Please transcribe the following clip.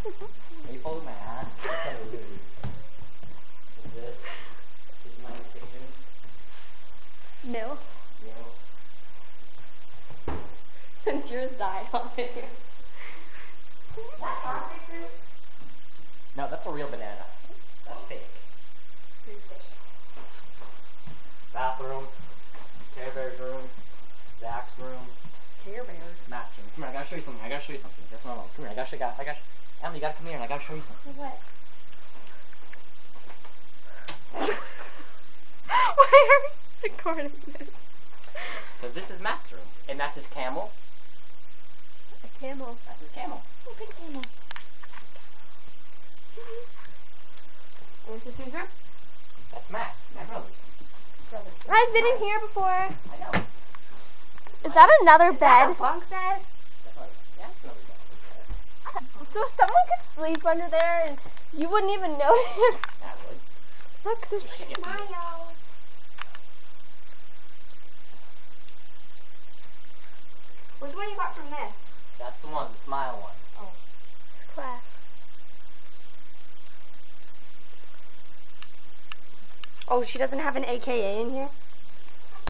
Are you pulling my ass? That's kind of rude. This is my kitchen. No. No. Since yours died on it. No, that's a real banana. That's fake. Bathroom. Care Bear's room. Zach's room. Care Bears. Matt's room. Come here, I gotta show you something. Yes, no. Come here, I gotta show you. Emily, you gotta come here and I gotta show you something. What? Why are you recording this? So this is Matt's room. And that's his camel. A camel. That's his camel. Oh, good camel. And this is whose room? That's Matt, my brother. I've been in here before. I know. Is that another bed? That's another bed. So someone could sleep under there and you wouldn't even notice. That would. Look, there's Smile. Which one you got from this? That's the one, the smile one. Oh. class. Oh, she doesn't have an AKA in here?